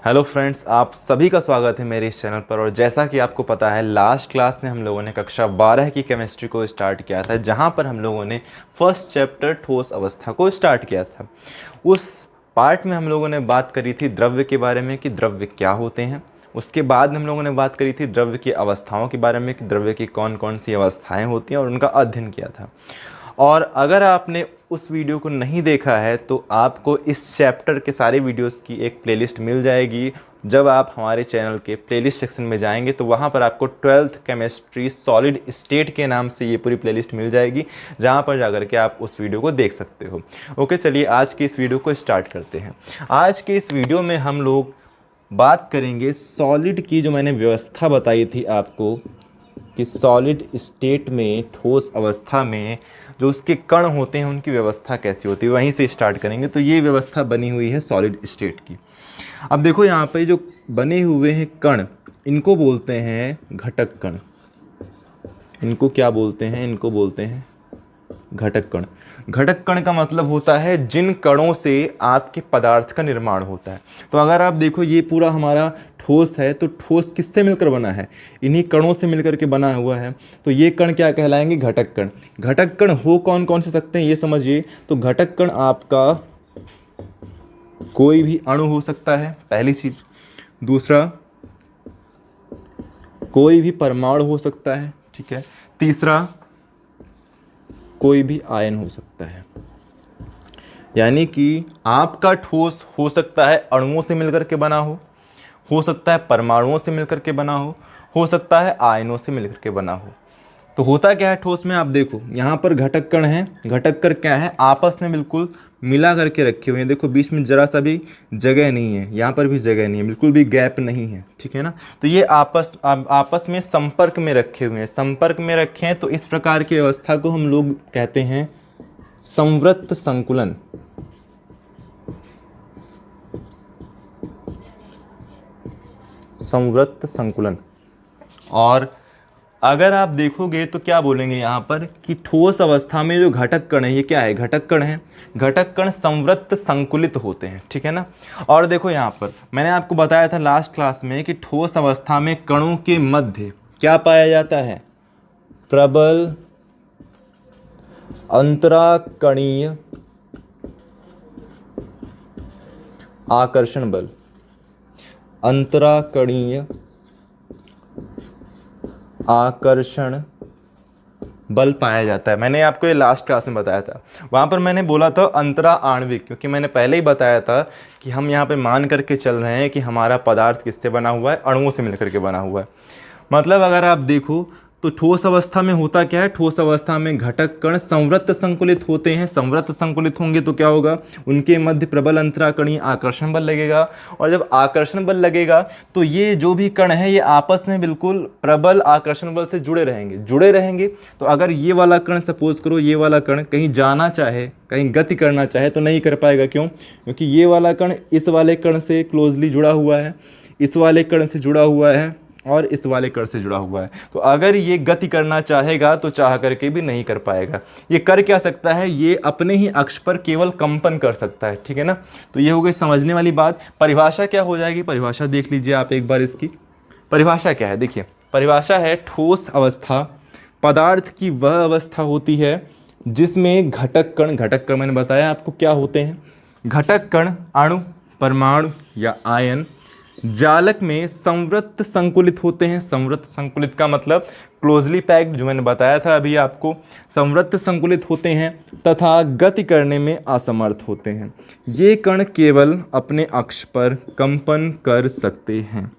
Hello friends, आप सभी का स्वागत है मेरे इस चैनल पर। और जैसा कि आपको पता है, लास्ट क्लास में हम लोगों ने कक्षा 12 की केमिस्ट्री को स्टार्ट किया था, जहां पर हम लोगों ने फर्स्ट चैप्टर ठोस अवस्था को स्टार्ट किया था। उस पार्ट में हम लोगों ने बात करी थी द्रव्य के बारे में कि द्रव्य क्या होते हैं। उसके बाद हम लोगों ने बात करी थी द्रव्य की अवस्थाओं के बारे में कि द्रव्य की कौन कौन सी अवस्थाएँ होती हैं और उनका अध्ययन किया था। और अगर आपने उस वीडियो को नहीं देखा है तो आपको इस चैप्टर के सारे वीडियोस की एक प्लेलिस्ट मिल जाएगी। जब आप हमारे चैनल के प्लेलिस्ट सेक्शन में जाएंगे तो वहाँ पर आपको 12th केमिस्ट्री सॉलिड स्टेट के नाम से ये पूरी प्लेलिस्ट मिल जाएगी, जहाँ पर जाकर के आप उस वीडियो को देख सकते हो। ओके, चलिए आज के इस वीडियो को स्टार्ट करते हैं। आज के इस वीडियो में हम लोग बात करेंगे सॉलिड की, जो मैंने व्यवस्था बताई थी आपको कि सॉलिड स्टेट में, ठोस अवस्था में जो उसके कण होते हैं उनकी व्यवस्था कैसी होती है, वहीं से स्टार्ट करेंगे। तो ये व्यवस्था बनी हुई है सॉलिड स्टेट की। अब देखो यहाँ पे जो बने हुए हैं कण, इनको बोलते हैं घटक कण। इनको क्या बोलते हैं? इनको बोलते हैं घटक कण। घटक कण का मतलब होता है जिन कणों से आपके पदार्थ का निर्माण होता है। तो अगर आप देखो, ये पूरा हमारा ठोस है, तो ठोस किससे मिलकर बना है? इन्हीं कणों से मिलकर के बना हुआ है। तो ये कण क्या कहलाएंगे? घटक कण। घटक कण हो कौन कौन से सकते हैं ये समझिए। तो घटक कण आपका कोई भी अणु हो सकता है, पहली चीज। दूसरा, कोई भी परमाणु हो सकता है, ठीक है। तीसरा, कोई भी आयन हो सकता है। यानी कि आपका ठोस हो सकता है अणुओं से मिलकर के बना हो सकता है परमाणुओं से मिलकर के बना हो सकता है आयनों से मिलकर के बना हो। तो होता क्या है ठोस में? आप देखो यहाँ पर घटक कण है। घटक कण क्या है? आपस में बिल्कुल मिला करके रखे हुए हैं। देखो बीच में जरा सा भी जगह नहीं है, यहाँ पर भी जगह नहीं है, बिल्कुल भी गैप नहीं है, ठीक है ना। तो ये आपस में संपर्क में रखे हुए हैं। संपर्क में रखे हैं तो इस प्रकार की अवस्था को हम लोग कहते हैं संवृत्त संकुलन। संवृत्त संकुलन। और अगर आप देखोगे तो क्या बोलेंगे यहाँ पर कि ठोस अवस्था में जो घटक कण है, ये क्या है? घटक कण है। घटक कण संवृत्त संकुलित होते हैं, ठीक है ना। और देखो यहाँ पर मैंने आपको बताया था लास्ट क्लास में कि ठोस अवस्था में कणों के मध्य क्या पाया जाता है? प्रबल अंतराकणीय आकर्षण बल। अंतराकणीय आकर्षण बल पाया जाता है। मैंने आपको ये लास्ट क्लास में बताया था। वहाँ पर मैंने बोला था अंतरा आणविक, क्योंकि मैंने पहले ही बताया था कि हम यहाँ पे मान करके चल रहे हैं कि हमारा पदार्थ किससे बना हुआ है? अणुओं से मिलकर के बना हुआ है। मतलब अगर आप देखो तो ठोस अवस्था में होता क्या है? ठोस अवस्था में घटक कण संवृत्त संकुलित होते हैं। संवृत्त संकुलित होंगे तो क्या होगा? उनके मध्य प्रबल अंतराकणीय आकर्षण बल लगेगा। और जब आकर्षण बल लगेगा तो ये जो भी कण है ये आपस में बिल्कुल प्रबल आकर्षण बल से जुड़े रहेंगे। तो अगर ये वाला कण, सपोज करो ये वाला कण कहीं जाना चाहे, कहीं गति करना चाहे तो नहीं कर पाएगा। क्यों? क्योंकि ये वाला कण इस वाले कण से क्लोजली जुड़ा हुआ है, इस वाले कण से जुड़ा हुआ है और इस वाले कण से जुड़ा हुआ है। तो अगर ये गति करना चाहेगा तो चाह करके भी नहीं कर पाएगा। ये कर क्या सकता है? ये अपने ही अक्ष पर केवल कंपन कर सकता है, ठीक है ना। तो ये हो गई समझने वाली बात। परिभाषा क्या हो जाएगी? परिभाषा देख लीजिए आप एक बार। इसकी परिभाषा क्या है? देखिए, परिभाषा है ठोस अवस्था पदार्थ की वह अवस्था होती है जिसमें घटक कण मैंने बताया आपको क्या होते हैं। घटक कण अणु, परमाणु या आयन जालक में संवृत्त संकुलित होते हैं। संवृत्त संकुलित का मतलब क्लोजली पैक्ड, जो मैंने बताया था अभी आपको। संवृत्त संकुलित होते हैं तथा गति करने में असमर्थ होते हैं। ये कण केवल अपने अक्ष पर कंपन कर सकते हैं,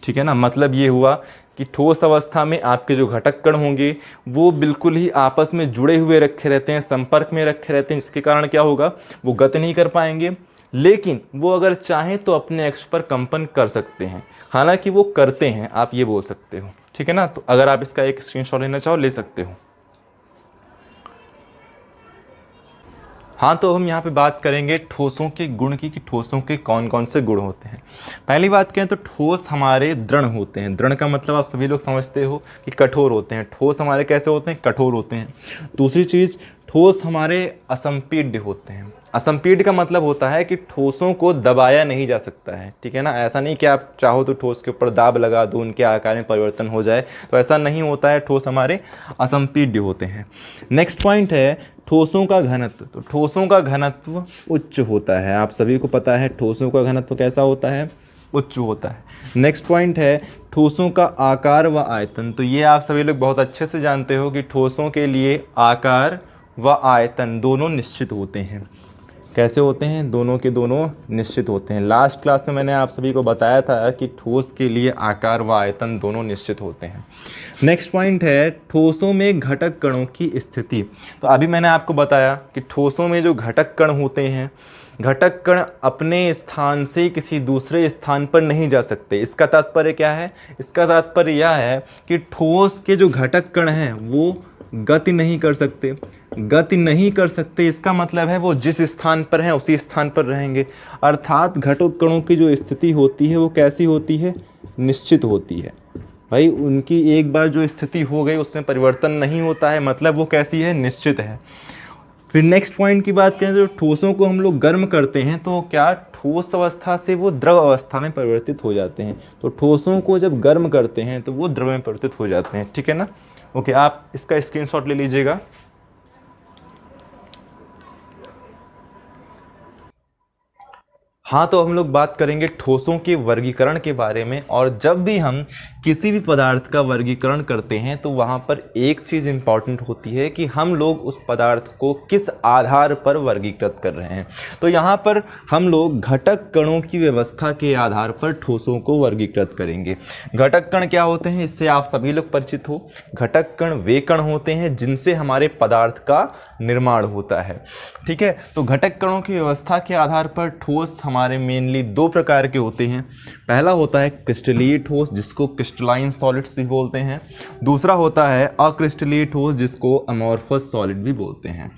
ठीक है ना। मतलब ये हुआ कि ठोस अवस्था में आपके जो घटक कण होंगे वो बिल्कुल ही आपस में जुड़े हुए रखे रहते हैं, संपर्क में रखे रहते हैं, जिसके कारण क्या होगा? वो गति नहीं कर पाएंगे, लेकिन वो अगर चाहें तो अपने अक्ष पर कंपन कर सकते हैं। हालांकि वो करते हैं, आप ये बोल सकते हो, ठीक है ना। तो अगर आप इसका एक स्क्रीनशॉट लेना चाहो ले सकते हो। हाँ, तो हम यहाँ पे बात करेंगे ठोसों के गुण की कि ठोसों के कौन कौन से गुण होते हैं। पहली बात करें तो ठोस हमारे दृढ़ होते हैं। दृढ़ का मतलब आप सभी लोग समझते हो कि कठोर होते हैं। ठोस हमारे कैसे होते हैं? कठोर होते हैं। दूसरी चीज़, ठोस हमारे असंपीड्य होते हैं। असंपीड्य का मतलब होता है कि ठोसों को दबाया नहीं जा सकता है, ठीक है ना। ऐसा नहीं कि आप चाहो तो ठोस के ऊपर दाब लगा दो उनके आकार में परिवर्तन हो जाए, तो ऐसा नहीं होता है। ठोस हमारे असंपीड्य होते हैं। नेक्स्ट पॉइंट है ठोसों का घनत्व। तो ठोसों का घनत्व उच्च होता है, आप सभी को पता है ठोसों का घनत्व कैसा होता है, उच्च होता है। नेक्स्ट पॉइंट है ठोसों का आकार व आयतन। तो ये आप सभी लोग बहुत अच्छे से जानते हो कि ठोसों के लिए आकार व आयतन दोनों निश्चित होते हैं। कैसे होते हैं, दोनों के दोनों निश्चित होते हैं। लास्ट क्लास में मैंने आप सभी को बताया था कि ठोस के लिए आकार व आयतन दोनों निश्चित होते हैं। नेक्स्ट पॉइंट है ठोसों में घटक कणों की स्थिति। तो अभी मैंने आपको बताया कि ठोसों में जो घटक कण होते हैं, घटक कण अपने स्थान से किसी दूसरे स्थान पर नहीं जा सकते। इसका तात्पर्य क्या है, इसका तात्पर्य यह है कि ठोस के जो घटक कण हैं वो गति नहीं कर सकते। गति नहीं कर सकते इसका मतलब है वो जिस स्थान पर हैं उसी स्थान पर रहेंगे। अर्थात घटक कणों की जो स्थिति होती है वो कैसी होती है, निश्चित होती है। भाई उनकी एक बार जो स्थिति हो गई उसमें परिवर्तन नहीं होता है, मतलब वो कैसी है, निश्चित है। फिर नेक्स्ट पॉइंट की बात करें, जो ठोसों को हम लोग गर्म करते हैं तो क्या ठोस अवस्था से वो द्रव अवस्था में परिवर्तित हो जाते हैं। तो ठोसों को जब गर्म करते हैं तो वो द्रव में परिवर्तित हो जाते हैं, ठीक है ना। ओके, आप इसका स्क्रीनशॉट ले लीजिएगा। हाँ, तो हम लोग बात करेंगे ठोसों के वर्गीकरण के बारे में। और जब भी हम किसी भी पदार्थ का वर्गीकरण करते हैं तो वहाँ पर एक चीज़ इम्पॉर्टेंट होती है कि हम लोग उस पदार्थ को किस आधार पर वर्गीकृत कर रहे हैं। तो यहाँ पर हम लोग घटक कणों की व्यवस्था के आधार पर ठोसों को वर्गीकृत करेंगे। घटक कण क्या होते हैं, इससे आप सभी लोग परिचित हो। घटक कण वे कण होते हैं जिनसे हमारे पदार्थ का निर्माण होता है, ठीक है। तो घटक कणों की व्यवस्था के आधार पर ठोस हमारे मेनली दो प्रकार के होते हैं। पहला होता है क्रिस्टलीय ठोस, जिसको क्रिस्टलाइन सॉलिड्स भी बोलते हैं। दूसरा होता है अक्रिस्टलीय ठोस, जिसको अमॉर्फस सॉलिड भी बोलते हैं।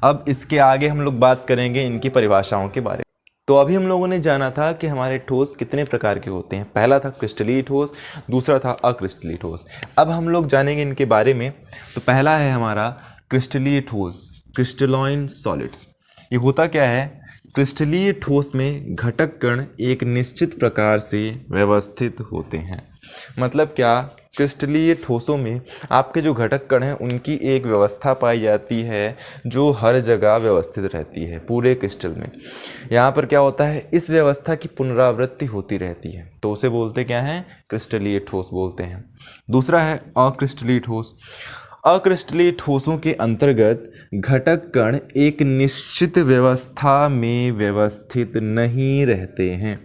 अब इसके आगे हम लोग बात करेंगे इनकी परिभाषाओं के बारे में। तो अभी हम लोगों ने जाना था कि हमारे ठोस कितने प्रकार के होते हैं। पहला था क्रिस्टलीय ठोस, दूसरा था अक्रिस्टलीय ठोस। अब हम लोग जानेंगे इनके बारे में। तो पहला है हमारा क्रिस्टलीय ठोस, क्रिस्टलाइन सॉलिड्स। ये होता क्या है, क्रिस्टलीय ठोस में घटक कण एक निश्चित प्रकार से व्यवस्थित होते हैं। मतलब क्या, क्रिस्टलीय ठोसों में आपके जो घटक कण हैं उनकी एक व्यवस्था पाई जाती है जो हर जगह व्यवस्थित रहती है पूरे क्रिस्टल में। यहाँ पर क्या होता है, इस व्यवस्था की पुनरावृत्ति होती रहती है, तो उसे बोलते क्या हैं, क्रिस्टलीय ठोस बोलते हैं। दूसरा है अक्रिस्टलीय ठोस। अक्रिस्टलीय ठोसों के अंतर्गत घटक कण एक निश्चित व्यवस्था में व्यवस्थित नहीं रहते हैं।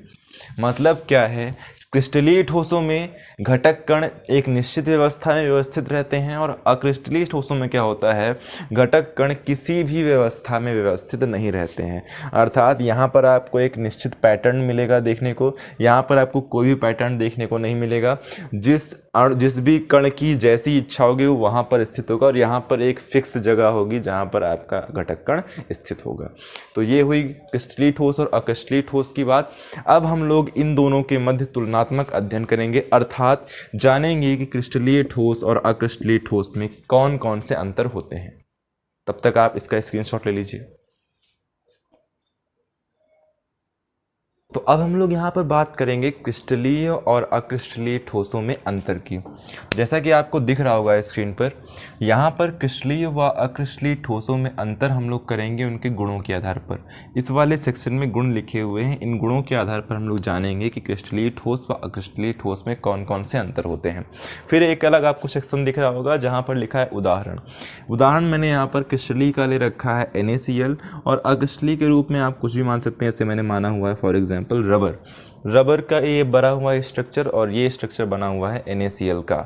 मतलब क्या है, क्रिस्टलीय ठोसों में घटक कण एक निश्चित व्यवस्था में व्यवस्थित रहते हैं, और अक्रिस्टलीय ठोसों में क्या होता है, घटक कण किसी भी व्यवस्था में व्यवस्थित नहीं रहते हैं। अर्थात यहाँ पर आपको एक निश्चित पैटर्न मिलेगा देखने को, यहाँ पर आपको कोई भी पैटर्न देखने को नहीं मिलेगा। जिस भी कण की जैसी इच्छा होगी वो वहाँ पर स्थित होगा, और यहाँ पर एक फिक्स जगह होगी जहाँ पर आपका घटक कण स्थित होगा। तो ये हुई क्रिस्टलीय ठोस और अक्रिस्टलीय ठोस की बात। अब हम लोग इन दोनों के मध्य तुलनात्मक अध्ययन करेंगे, अर्थात जानेंगे कि क्रिस्टलीय ठोस और अक्रिस्टलीय ठोस में कौन कौन से अंतर होते हैं। तब तक आप इसका स्क्रीनशॉट ले लीजिए। तो अब हम लोग यहाँ पर बात करेंगे क्रिस्टलीय और अक्रिस्टलीय ठोसों में अंतर की। जैसा कि आपको दिख रहा होगा स्क्रीन पर, यहाँ पर क्रिस्टलीय व अक्रिस्टलीय ठोसों में अंतर हम लोग करेंगे उनके गुणों के आधार पर। इस वाले सेक्शन में गुण लिखे हुए हैं, इन गुणों के आधार पर हम लोग जानेंगे कि क्रिस्टलीय ठोस व अक्रिस्टलीय ठोस में कौन कौन से अंतर होते हैं। फिर एक अलग आपको सेक्शन दिख रहा होगा जहाँ पर लिखा है उदाहरण। उदाहरण मैंने यहाँ पर क्रिस्टलीय का ले रखा है NaCl, और अक्रिस्टलीय के रूप में आप कुछ भी मान सकते हैं। ऐसे मैंने माना हुआ है फॉर एग्जाम्पल रबर का ये बना हुआ स्ट्रक्चर, और ये स्ट्रक्चर बना हुआ है NaCl का।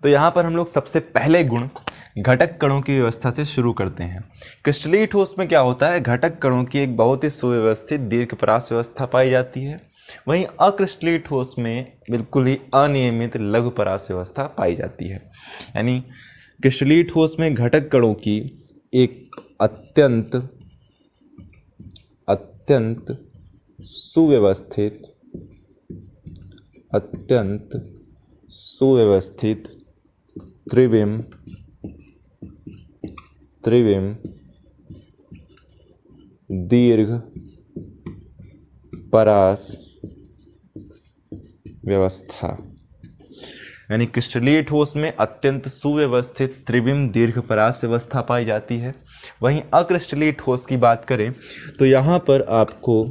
तो यहाँ पर हम लोग सबसे पहले गुण घटक कणों की व्यवस्था से शुरू करते हैं। क्रिस्टलीय ठोस में क्या होता है, घटक कणों की एक बहुत ही सुव्यवस्थित दीर्घपरास व्यवस्था पाई जाती है। वहीं अक्रिस्टलीय ठोस में बिल्कुल ही अनियमित लघुपरास व्यवस्था पाई जाती है। यानी क्रिस्टलीय ठोस में घटक कणों की एक अत्यंत सुव्यवस्थित त्रिविम त्रिविम दीर्घ परास व्यवस्था, यानी क्रिस्टलीय ठोस में अत्यंत सुव्यवस्थित त्रिविम दीर्घ परास व्यवस्था पाई जाती है। वहीं अक्रिस्टलीय ठोस की बात करें तो यहाँ पर आपको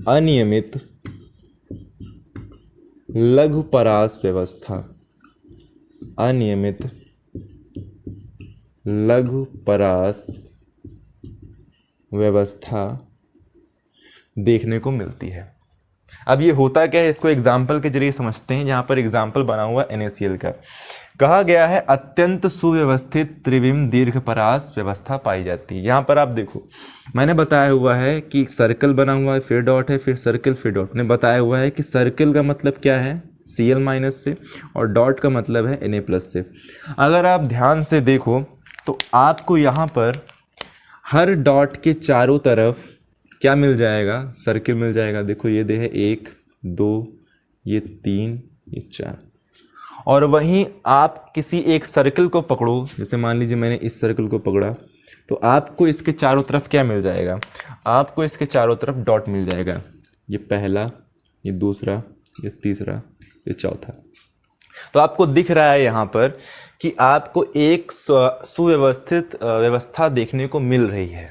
अनियमित लघु परास व्यवस्था, अनियमित लघु परास व्यवस्था देखने को मिलती है। अब ये होता क्या है, इसको एग्जाम्पल के जरिए समझते हैं। यहाँ पर एग्जाम्पल बना हुआ है NaCl का। कहा गया है अत्यंत सुव्यवस्थित त्रिविम दीर्घ परास व्यवस्था पाई जाती है। यहाँ पर आप देखो, मैंने बताया हुआ है कि सर्कल बना हुआ है, फिर डॉट है, फिर सर्कल, फिर डॉट। ने बताया हुआ है कि सर्कल का मतलब क्या है, Cl- से, और डॉट का मतलब है Na+ से। अगर आप ध्यान से देखो तो आपको यहाँ पर हर डॉट के चारों तरफ क्या मिल जाएगा, सर्किल मिल जाएगा। देखो ये दे है 1 2 ये 3 ये 4। और वहीं आप किसी एक सर्कल को पकड़ो, जैसे मान लीजिए मैंने इस सर्कल को पकड़ा, तो आपको इसके चारों तरफ क्या मिल जाएगा, आपको इसके चारों तरफ डॉट मिल जाएगा। ये पहला, ये दूसरा, ये तीसरा, ये चौथा। तो आपको दिख रहा है यहाँ पर कि आपको एक सुव्यवस्थित व्यवस्था देखने को मिल रही है।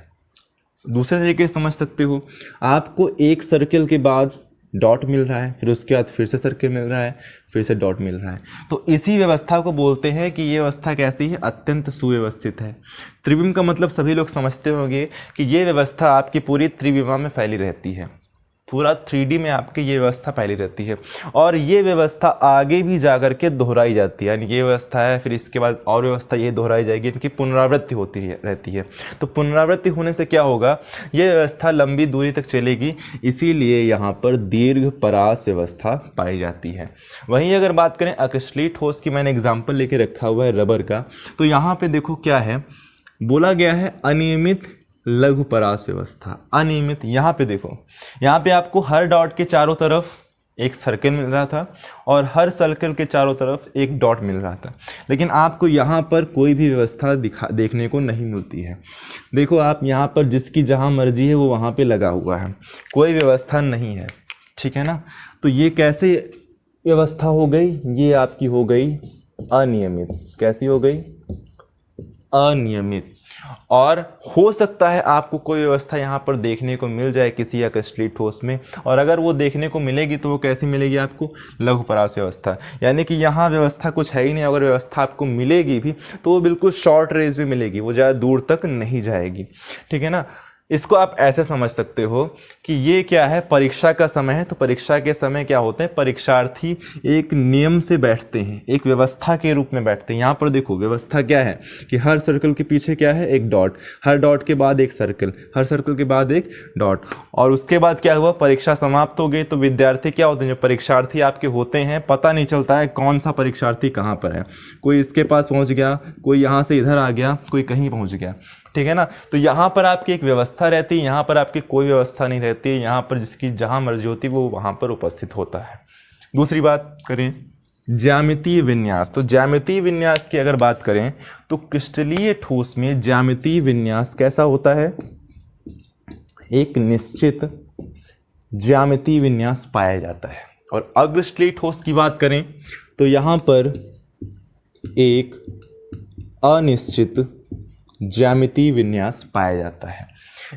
दूसरे तरीके से समझ सकते हो, आपको एक सर्कल के बाद डॉट मिल रहा है, फिर उसके बाद फिर से सर्कल मिल रहा है, फिर से डॉट मिल रहा है। तो इसी व्यवस्था को बोलते हैं कि ये व्यवस्था कैसी है, अत्यंत सुव्यवस्थित है। त्रिविम का मतलब सभी लोग समझते होंगे कि ये व्यवस्था आपकी पूरी त्रिविमा में फैली रहती है, पूरा 3D में आपकी ये व्यवस्था फैली रहती है। और ये व्यवस्था आगे भी जाकर के दोहराई जाती है, यानी ये व्यवस्था है, फिर इसके बाद और व्यवस्था ये दोहराई जाएगी, इनकी पुनरावृत्ति होती रहती है। तो पुनरावृत्ति होने से क्या होगा, ये व्यवस्था लंबी दूरी तक चलेगी, इसीलिए यहाँ पर दीर्घ परास व्यवस्था पाई जाती है। वहीं अगर बात करें अक्रिस्टलीय ठोस की, मैंने एग्जाम्पल लेके रखा हुआ है रबर का, तो यहाँ पर देखो क्या है, बोला गया है अनियमित लघु परास व्यवस्था। अनियमित, यहाँ पे देखो, यहाँ पे आपको हर डॉट के चारों तरफ एक सर्कल मिल रहा था और हर सर्कल के चारों तरफ एक डॉट मिल रहा था, लेकिन आपको यहाँ पर कोई भी व्यवस्था देखने को नहीं मिलती है। देखो आप यहाँ पर जिसकी जहाँ मर्जी है वो वहाँ पे लगा हुआ है, कोई व्यवस्था नहीं है, ठीक है ना। तो ये कैसे व्यवस्था हो गई, ये आपकी हो गई अनियमित। कैसी हो गई, अनियमित। और हो सकता है आपको कोई व्यवस्था यहाँ पर देखने को मिल जाए किसी अक्रिस्टलीय ठोस में, और अगर वो देखने को मिलेगी तो वो कैसी मिलेगी आपको, लघु परास व्यवस्था। यानी कि यहाँ व्यवस्था कुछ है ही नहीं, अगर व्यवस्था आपको मिलेगी भी तो वो बिल्कुल शॉर्ट रेंज में मिलेगी, वो ज़्यादा दूर तक नहीं जाएगी, ठीक है ना। इसको आप ऐसे समझ सकते हो कि ये क्या है, परीक्षा का समय है, तो परीक्षा के समय क्या होते हैं, परीक्षार्थी एक नियम से बैठते हैं, एक व्यवस्था के रूप में बैठते हैं। यहाँ पर देखो व्यवस्था क्या है कि हर सर्कल के पीछे क्या है, एक डॉट, हर डॉट के बाद एक सर्कल, हर सर्कल के बाद एक डॉट। और उसके बाद क्या हुआ, परीक्षा समाप्त हो गई, तो विद्यार्थी क्या होते हैं, जो परीक्षार्थी आपके होते हैं, पता नहीं चलता है कौन सा परीक्षार्थी कहाँ पर है, कोई इसके पास पहुँच गया, कोई यहाँ से इधर आ गया, कोई कहीं पहुँच गया, ठीक है ना। तो यहाँ पर आपकी एक व्यवस्था रहती है, यहाँ पर आपकी कोई व्यवस्था नहीं रहती है, यहाँ पर जिसकी जहाँ मर्जी होती है वो वहाँ पर उपस्थित होता है। दूसरी बात करें ज्यामितीय विन्यास, तो ज्यामितीय विन्यास की अगर बात करें तो क्रिस्टलीय ठोस में ज्यामितीय विन्यास कैसा होता है, एक निश्चित ज्यामितीय विन्यास पाया जाता है। और अक्रिस्टलीय ठोस की बात करें तो यहाँ पर एक अनिश्चित ज्यामितीय विन्यास पाया जाता है।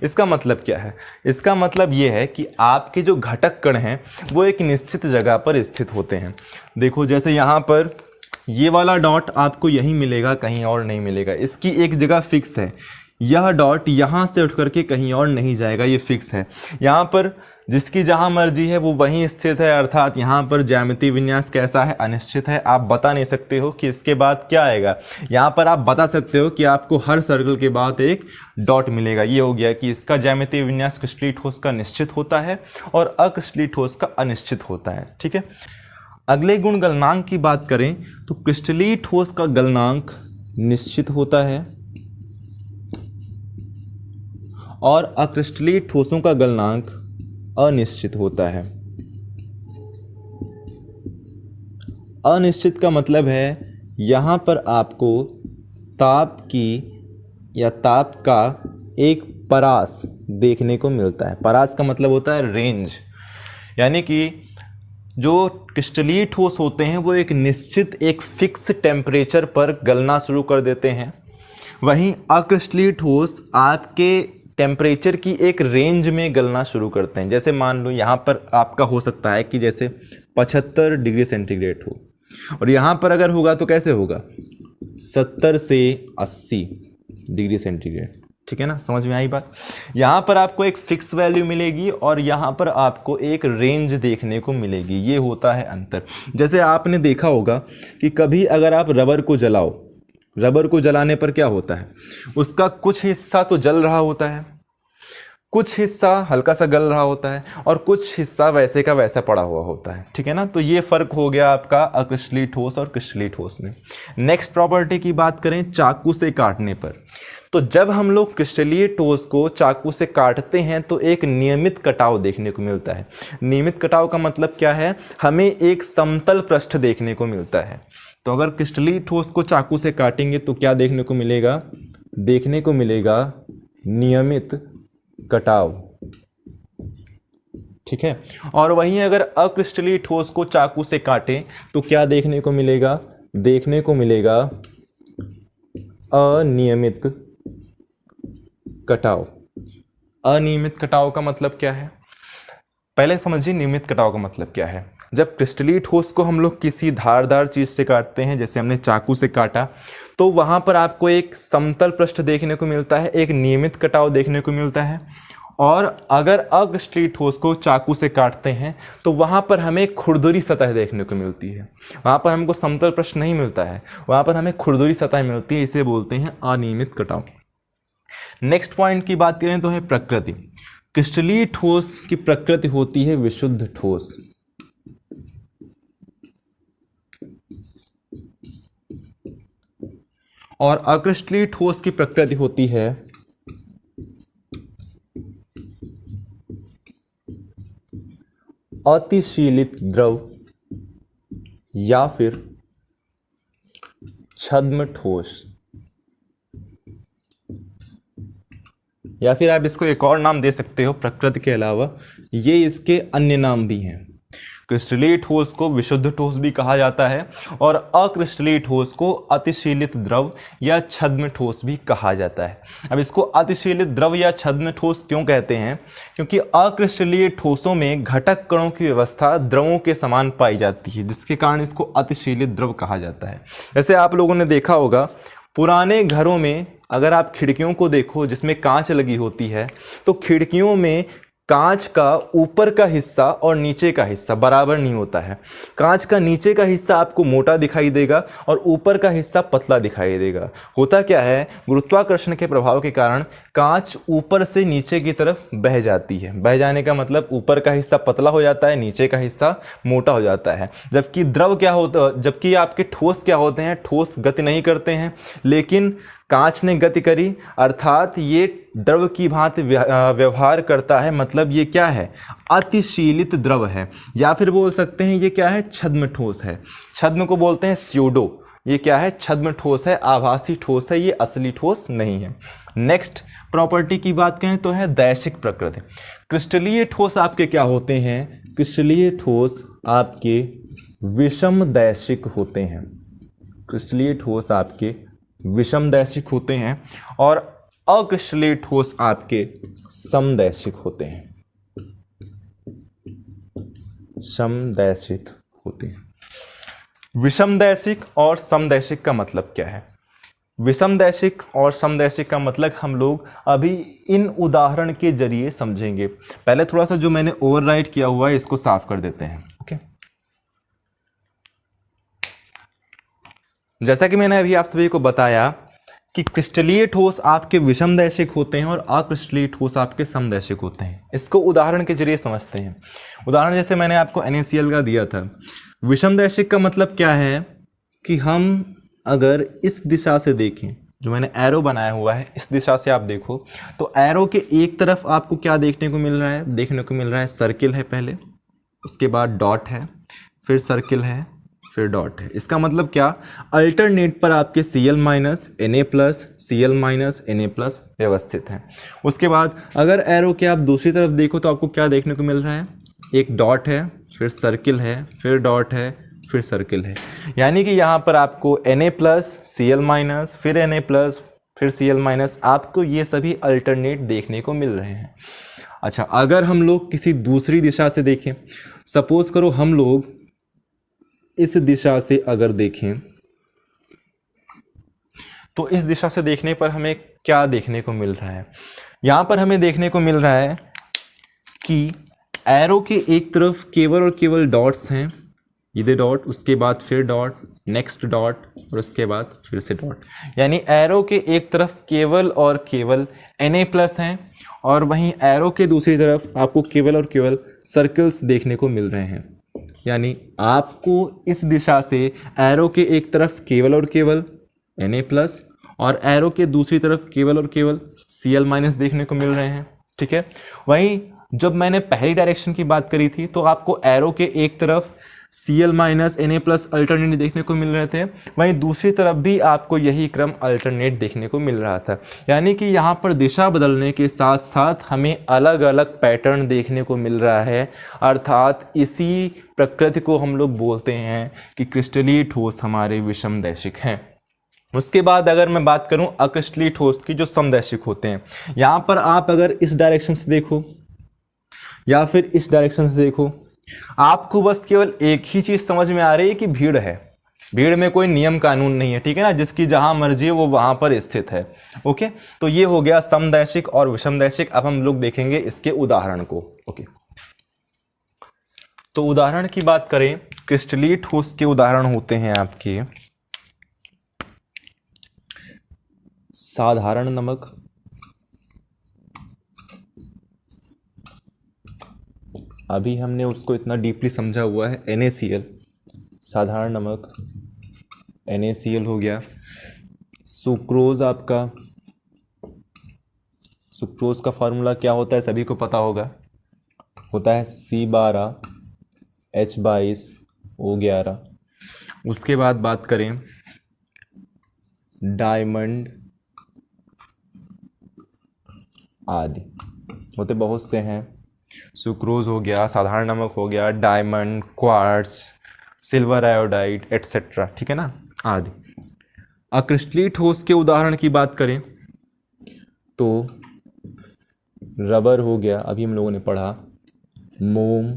इसका मतलब क्या है, इसका मतलब ये है कि आपके जो घटक कण हैं वो एक निश्चित जगह पर स्थित होते हैं। देखो जैसे यहाँ पर ये वाला डॉट आपको यहीं मिलेगा, कहीं और नहीं मिलेगा, इसकी एक जगह फिक्स है। यह डॉट यहाँ से उठ करके कहीं और नहीं जाएगा, ये फिक्स है। यहाँ पर जिसकी जहाँ मर्जी है वो वहीं स्थित है, अर्थात यहाँ पर ज्यामितीय विन्यास कैसा है, अनिश्चित है। आप बता नहीं सकते हो कि इसके बाद क्या आएगा। यहाँ पर आप बता सकते हो कि आपको हर सर्कल के बाद एक डॉट मिलेगा। ये हो गया कि इसका ज्यामितीय विन्यास क्रिस्टलीय ठोस का निश्चित होता है और अक्रिस्टलीय ठोस का अनिश्चित होता है, ठीक है। अगले गुण गलनांक की बात करें तो क्रिस्टलीय ठोस का गलनांक निश्चित होता है और अक्रिस्टलीय ठोसों का गलनांक अनिश्चित होता है। अनिश्चित का मतलब है यहाँ पर आपको ताप की या ताप का एक परास देखने को मिलता है। परास का मतलब होता है रेंज, यानी कि जो क्रिस्टलीय ठोस होते हैं वो एक निश्चित एक फिक्स टेम्परेचर पर गलना शुरू कर देते हैं। वहीं अक्रिस्टलीय ठोस आपके टेम्परेचर की एक रेंज में गलना शुरू करते हैं। जैसे मान लो यहाँ पर आपका हो सकता है कि जैसे 75 डिग्री सेंटीग्रेड हो, और यहाँ पर अगर होगा तो कैसे होगा, 70 से 80 डिग्री सेंटीग्रेड। ठीक है ना, समझ में आई बात। यहाँ पर आपको एक फिक्स वैल्यू मिलेगी और यहाँ पर आपको एक रेंज देखने को मिलेगी। ये होता है अंतर। जैसे आपने देखा होगा कि कभी अगर आप रबर को जलाओ, रबर को जलाने पर क्या होता है, उसका कुछ हिस्सा तो जल रहा होता है, कुछ हिस्सा हल्का सा गल रहा होता है, और कुछ हिस्सा वैसे का वैसा पड़ा हुआ होता है। ठीक है ना, तो ये फर्क हो गया आपका अक्रिस्टलीय ठोस और क्रिस्टलीय ठोस में। नेक्स्ट प्रॉपर्टी की बात करें चाकू से काटने पर, तो जब हम लोग क्रिस्टलीय ठोस को चाकू से काटते हैं तो एक नियमित कटाव देखने को मिलता है। नियमित कटाव का मतलब क्या है, हमें एक समतल पृष्ठ देखने को मिलता है। तो अगर क्रिस्टलीय ठोस को चाकू से काटेंगे तो क्या देखने को मिलेगा, देखने को मिलेगा नियमित कटाव। ठीक है, और वहीं अगर अक्रिस्टलीय ठोस को चाकू से काटें तो क्या देखने को मिलेगा, देखने को मिलेगा अनियमित कटाव। अनियमित कटाव का मतलब क्या है, पहले समझिए नियमित कटाव का मतलब क्या है। जब क्रिस्टलीय ठोस को हम लोग किसी धारदार चीज से काटते हैं, जैसे हमने चाकू से काटा, तो वहां पर आपको एक समतल पृष्ठ देखने को मिलता है, एक नियमित कटाव देखने को मिलता है। और अगर अक्रिस्टलीय ठोस को चाकू से काटते हैं तो वहां पर हमें खुरदुरी सतह देखने को मिलती है। वहां पर हमको समतल पृष्ठ नहीं मिलता है, वहां पर हमें खुरदुरी सतह मिलती है, इसे बोलते हैं अनियमित कटाव। नेक्स्ट पॉइंट की बात करें तो है प्रकृति। क्रिस्टलीय ठोस की प्रकृति होती है विशुद्ध ठोस, और अक्रिस्टलीय ठोस की प्रकृति होती है अतिशीलित द्रव या फिर छद्म ठोस, या फिर आप इसको एक और नाम दे सकते हो प्रकृति के अलावा, ये इसके अन्य नाम भी हैं। क्रिस्टलीय ठोस को विशुद्ध ठोस भी कहा जाता है और अक्रिस्टलीय ठोस को अतिशीलित द्रव या छद्म ठोस भी कहा जाता है। अब इसको अतिशीलित द्रव या छद्म ठोस क्यों कहते हैं, क्योंकि अक्रिस्टलीय ठोसों में घटक कणों की व्यवस्था द्रवों के समान पाई जाती है, जिसके कारण इसको अतिशीलित द्रव कहा जाता है। जैसे आप लोगों ने देखा होगा पुराने घरों में अगर आप खिड़कियों को देखो जिसमें कांच लगी होती है, तो खिड़कियों में कांच का ऊपर का हिस्सा और नीचे का हिस्सा बराबर नहीं होता है। कांच का नीचे का हिस्सा आपको मोटा दिखाई देगा और ऊपर का हिस्सा पतला दिखाई देगा। होता क्या है, गुरुत्वाकर्षण के प्रभाव के कारण कांच ऊपर से नीचे की तरफ बह जाती है। बह जाने का मतलब ऊपर का हिस्सा पतला हो जाता है, नीचे का हिस्सा मोटा हो जाता है। जबकि द्रव क्या होता, जबकि आपके ठोस क्या होते हैं, ठोस गति नहीं करते हैं, लेकिन कांच ने गति करी, अर्थात ये द्रव की भांति व्यवहार करता है। मतलब ये क्या है, अतिशीलित द्रव है, या फिर बोल सकते हैं ये क्या है, छद्म ठोस है। छद्म को बोलते हैं स्यूडो। ये क्या है, छद्म ठोस है, आभासी ठोस है, ये असली ठोस नहीं है। नेक्स्ट प्रॉपर्टी की बात करें तो है दैशिक प्रकृति। क्रिस्टलीय ठोस आपके क्या होते हैं, क्रिस्टलीय ठोस आपके विषम दैशिक होते हैं। क्रिस्टलीय ठोस आपके विषम दैशिक होते हैं और अक्रिस्टलीय ठोस आपके समदैशिक होते हैं। समदैशिक होते हैं। विषमदैशिक और समदैशिक का मतलब क्या है, विषमदैशिक और समदैशिक का मतलब हम लोग अभी इन उदाहरण के जरिए समझेंगे। पहले थोड़ा सा जो मैंने ओवरराइट किया हुआ है इसको साफ कर देते हैं। ओके, जैसा कि मैंने अभी आप सभी को बताया कि क्रिस्टलीय ठोस आपके विषमदैशिक होते हैं और अक्रिस्टलीय ठोस आपके समदैशिक होते हैं। इसको उदाहरण के जरिए समझते हैं। उदाहरण जैसे मैंने आपको NaCl का दिया था। विषमदैशिक का मतलब क्या है कि हम अगर इस दिशा से देखें, जो मैंने एरो बनाया हुआ है इस दिशा से आप देखो, तो एरो के एक तरफ आपको क्या देखने को मिल रहा है, देखने को मिल रहा है सर्किल है पहले, उसके बाद डॉट है, फिर सर्किल है, फिर डॉट है। इसका मतलब क्या, अल्टरनेट पर आपके Cl minus Na plus Cl minus Na plus व्यवस्थित हैं। उसके बाद अगर एरो के आप दूसरी तरफ देखो तो आपको क्या देखने को मिल रहा है, एक डॉट है, फिर सर्किल है, फिर डॉट है, फिर सर्किल है। यानी कि यहाँ पर आपको Na प्लस Cl माइनस फिर Na प्लस फिर Cl माइनस, आपको ये सभी अल्टरनेट देखने को मिल रहे हैं। अच्छा, अगर हम लोग किसी दूसरी दिशा से देखें, सपोज करो हम लोग इस दिशा से अगर देखें तो इस दिशा से देखने पर हमें क्या देखने को मिल रहा है, यहाँ पर हमें देखने को मिल रहा है कि एरो के एक तरफ केवल और केवल डॉट्स हैं, ये डॉट, उसके बाद फिर डॉट, नेक्स्ट डॉट और उसके बाद फिर से डॉट। यानी एरो के एक तरफ केवल और केवल Na प्लस हैं और वहीं एरो के दूसरी तरफ आपको केवल और केवल सर्कल्स देखने को मिल रहे हैं। यानी आपको इस दिशा से एरो के एक तरफ केवल और केवल Na प्लस और एरो के दूसरी तरफ केवल और केवल Cl माइनस देखने को मिल रहे हैं। ठीक है, वहीं जब मैंने पहली डायरेक्शन की बात करी थी तो आपको एरो के एक तरफ Cl minus Na plus alternate देखने को मिल रहे थे, वहीं दूसरी तरफ भी आपको यही क्रम अल्टरनेट देखने को मिल रहा था। यानी कि यहाँ पर दिशा बदलने के साथ साथ हमें अलग अलग पैटर्न देखने को मिल रहा है, अर्थात इसी प्रकृति को हम लोग बोलते हैं कि क्रिस्टलीय ठोस हमारे विषमदैशिक हैं। उसके बाद अगर मैं बात करूं अक्रिस्टलीय ठोस की जो समदैशिक होते हैं, यहाँ पर आप अगर इस डायरेक्शन से देखो या फिर इस डायरेक्शन से देखो, आपको बस केवल एक ही चीज समझ में आ रही है कि भीड़ है, भीड़ में कोई नियम कानून नहीं है। ठीक है ना, जिसकी जहां मर्जी है वो वहां पर स्थित है। ओके, तो ये हो गया समदैशिक और विषमदैशिक। अब हम लोग देखेंगे इसके उदाहरण को। ओके, तो उदाहरण की बात करें, क्रिस्टलीय ठोस के उदाहरण होते हैं आपके साधारण नमक, अभी हमने उसको इतना डीपली समझा हुआ है, NaCl, साधारण नमक NaCl हो गया। सुक्रोज, आपका सुक्रोज का फार्मूला क्या होता है सभी को पता होगा, होता है C12H22O11। उसके बाद बात करें डायमंड आदि, होते बहुत से हैं, सुक्रोज हो गया, साधारण नमक हो गया, diamond, quartz, silver iodide etcetera. ठीक है ना, आदि। अक्रिस्टलीय ठोस के उदाहरण की बात करें तो रबर हो गया, अभी हम लोगों ने पढ़ा, मोम,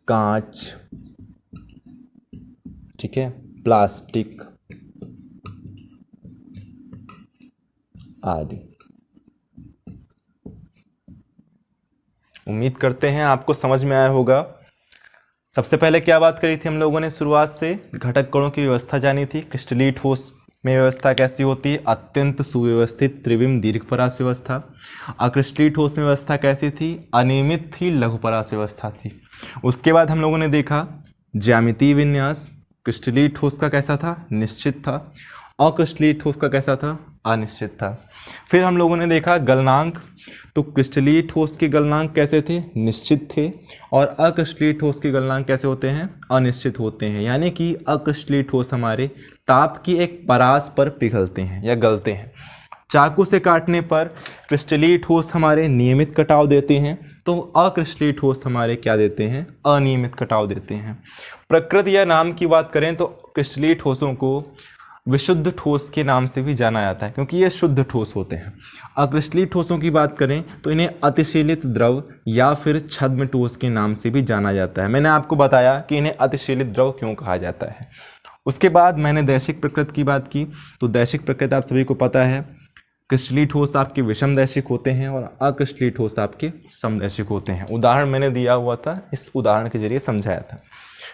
कांच, ठीक है, प्लास्टिक आदि। उम्मीद करते हैं आपको समझ में आया होगा। सबसे पहले क्या बात करी थी हम लोगों ने, शुरुआत से घटक कणों की व्यवस्था जानी थी। क्रिस्टलीय ठोस में व्यवस्था कैसी होती है, अत्यंत सुव्यवस्थित त्रिविम दीर्घपरास व्यवस्था। अक्रिस्टलीय ठोस में व्यवस्था कैसी थी, अनियमित थी, लघुपरास व्यवस्था थी। उसके बाद हम लोगों ने देखा ज्यामितीय विन्यास, क्रिस्टलीय ठोस का कैसा था, निश्चित था, अक्रिस्टलीय ठोस का कैसा था, अनिश्चित था। फिर हम लोगों ने देखा गलनांक, तो क्रिस्टलीय ठोस के गलनांक कैसे थे, निश्चित थे, और अक्रिस्टलीय ठोस के गलनांक कैसे होते हैं, अनिश्चित होते हैं। यानी कि अक्रिस्टलीय ठोस हमारे ताप की एक परास पर पिघलते हैं या गलते हैं। चाकू से काटने पर क्रिस्टलीय ठोस हमारे नियमित कटाव देते हैं, तो अक्रिस्टलीय ठोस हमारे क्या देते हैं, अनियमित कटाव देते हैं। प्रकृति या नाम की बात करें तो क्रिस्टलीय ठोसों को विशुद्ध ठोस के नाम से भी जाना जाता है, क्योंकि ये शुद्ध ठोस होते हैं। अक्रिस्टलीय ठोसों की बात करें तो इन्हें अतिशीलित द्रव या फिर छद्म ठोस के नाम से भी जाना जाता है। मैंने आपको बताया कि इन्हें अतिशीलित द्रव क्यों कहा जाता है। उसके बाद मैंने दैशिक प्रकृति की बात की, तो दैशिक प्रकृति आप सभी को पता है, क्रिस्टलीय ठोस आपके विषमदैशिक होते हैं और अक्रिस्टलीय ठोस आपके समदैशिक होते हैं। उदाहरण मैंने दिया हुआ था, इस उदाहरण के जरिए समझाया था।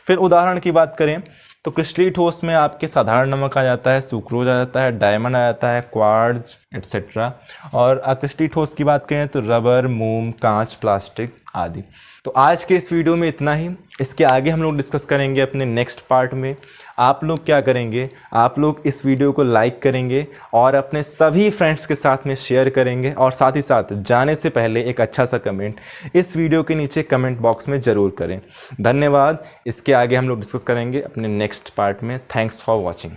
फिर उदाहरण की बात करें तो क्रिस्टलीय ठोस में आपके साधारण नमक आ जाता है, सुक्रोज आ जाता है, डायमंड आ जाता है, क्वार्ट्ज एटसेट्रा। और अक्रिस्टलीय ठोस की बात करें तो रबर, मोम, कांच, प्लास्टिक आदि। तो आज के इस वीडियो में इतना ही। इसके आगे हम लोग डिस्कस करेंगे अपने नेक्स्ट पार्ट में। आप लोग क्या करेंगे, आप लोग इस वीडियो को लाइक करेंगे और अपने सभी फ्रेंड्स के साथ में शेयर करेंगे, और साथ ही साथ जाने से पहले एक अच्छा सा कमेंट इस वीडियो के नीचे कमेंट बॉक्स में ज़रूर करें। धन्यवाद। इसके इसके आगे हम लोग डिस्कस करेंगे अपने नेक्स्ट पार्ट में। Thanks for watching.